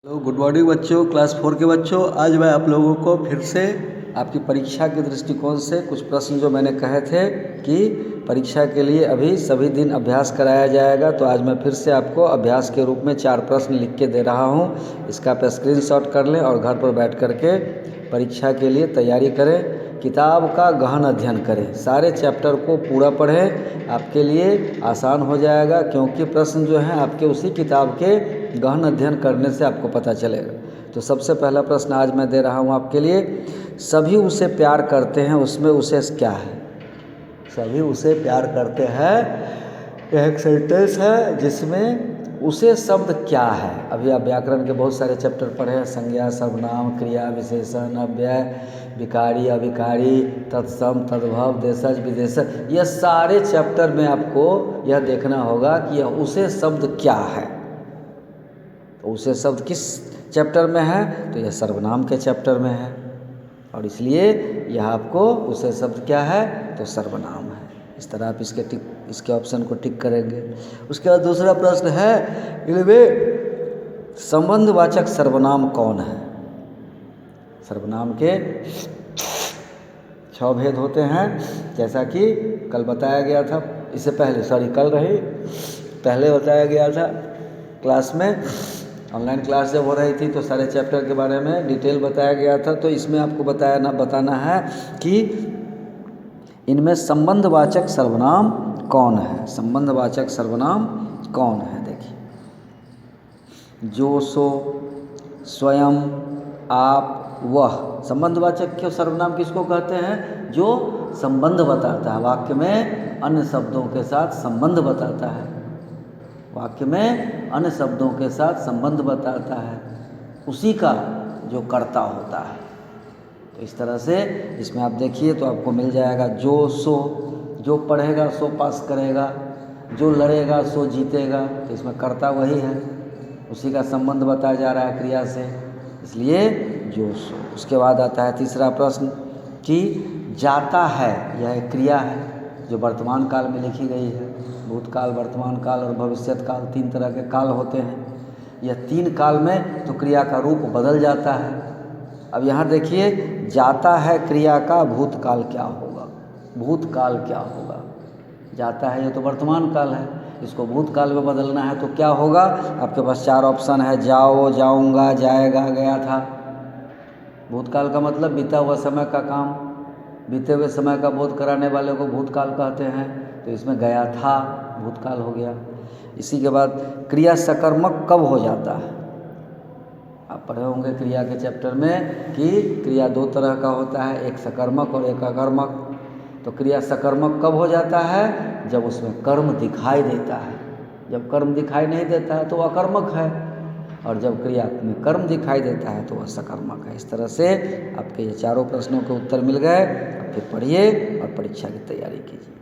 Hello, good morning बच्चों, class 4 के बच्चों। आज मैं आप लोगों को फिर से आपकी परीक्षा के दृष्टिकोण से कुछ प्रश्न जो मैंने कहे थे कि परीक्षा के लिए अभी सभी दिन अभ्यास कराया जाएगा, तो आज मैं फिर से आपको अभ्यास के रूप में 4 प्रश्न लिख के दे रहा हूं। इसका आप स्क्रीनशॉट कर लें और घर पर बैठ कर के परीक्षा के लिए तैयारी करें। किताब का गहन अध्ययन करें, सारे चैप्टर को पूरा पढ़ें, आपके लिए आसान हो जाएगा, क्योंकि प्रश्न जो हैं आपके उसी किताब के गहन अध्ययन करने से आपको पता चलेगा। तो सबसे पहला प्रश्न आज मैं दे रहा हूं आपके लिए, सभी उसे प्यार करते हैं, उसमें उसे क्या है? सभी उसे प्यार करते हैं, एक सेंटेंस है जिसमें उसे शब्द क्या है? अभी आप व्याकरण के बहुत सारे चैप्टर पढ़े हैं, संज्ञा, सर्वनाम, क्रिया, विशेषण, अव्यय, विकारी, अविकारी, तत्सम, तद्भव, देशज, विदेशज, यह सारे चैप्टर में आपको यह देखना होगा कि यह उसे शब्द क्या है। तो उसे शब्द किस चैप्टर में है? तो यह सर्वनाम के चैप्टर में है, और इसलिए यह आपको उसे शब्द क्या है? तो सर्वनाम है। इस तरह आप इसके ऑप्शन को टिक करेंगे। उसके बाद दूसरा प्रश्न है, इनमें संबंधवाचक सर्वनाम कौन है? सर्वनाम के 6 भेद होते हैं, जैसा कि कल बताया गया था, इससे पहले पहले बताया गया था क्लास में। ऑनलाइन क्लास जब हो रही थी तो सारे चैप्टर के बारे में डिटेल बताया गया था। तो इसमें आपको बताना है कि इनमें संबंधवाचक सर्वनाम कौन है। संबंधवाचक सर्वनाम कौन है? देखिए, जो, सो, स्वयं, आप, वह। संबंधवाचक के सर्वनाम किसको कहते हैं? जो संबंध बताता है, वाक्य में अन्य शब्दों के साथ संबंध बताता है, वाक्य में अन्य शब्दों के साथ संबंध बताता है, उसी का जो कर्ता होता है। तो इस तरह से इसमें आप देखिए तो आपको मिल जाएगा जो, सो, जो पढ़ेगा सो पास करेगा, जो लड़ेगा सो जीतेगा। तो इसमें कर्ता वही है, उसी का संबंध बताया जा रहा है क्रिया से, इसलिए जो, सो। उसके बाद आता है तीसरा प्रश्न कि जाता है, यह एक क्रिया है जो वर्तमान काल में लिखी गई है। भूतकाल, वर्तमान काल और भविष्यत काल, 3 तरह के काल होते हैं। यह 3 काल में तो क्रिया का रूप बदल जाता है। अब यहाँ देखिए, जाता है क्रिया का भूतकाल क्या होगा? भूतकाल क्या होगा? जाता है, ये तो वर्तमान काल है, इसको भूतकाल में बदलना है तो क्या होगा? आपके पास 4 ऑप्शन है, जाओ, जाऊंगा, जाएगा, गया था। भूतकाल का मतलब बीता हुआ समय का काम, बीते हुए समय का बोध कराने वाले को भूतकाल कहते हैं। तो इसमें गया था भूतकाल हो गया। इसी के बाद क्रिया सकर्मक कब हो जाता है? आप पढ़े होंगे क्रिया के चैप्टर में कि क्रिया 2 तरह का होता है, एक सकर्मक और एक अकर्मक। तो क्रिया सकर्मक कब हो जाता है? जब उसमें कर्म दिखाई देता है। जब कर्म दिखाई नहीं देता है तो वह अकर्मक है, और जब क्रिया में कर्म दिखाई देता है तो वह सकर्मक है। इस तरह से आपके ये चारों प्रश्नों के उत्तर मिल गए। अब फिर पढ़िए और परीक्षा की तैयारी कीजिए।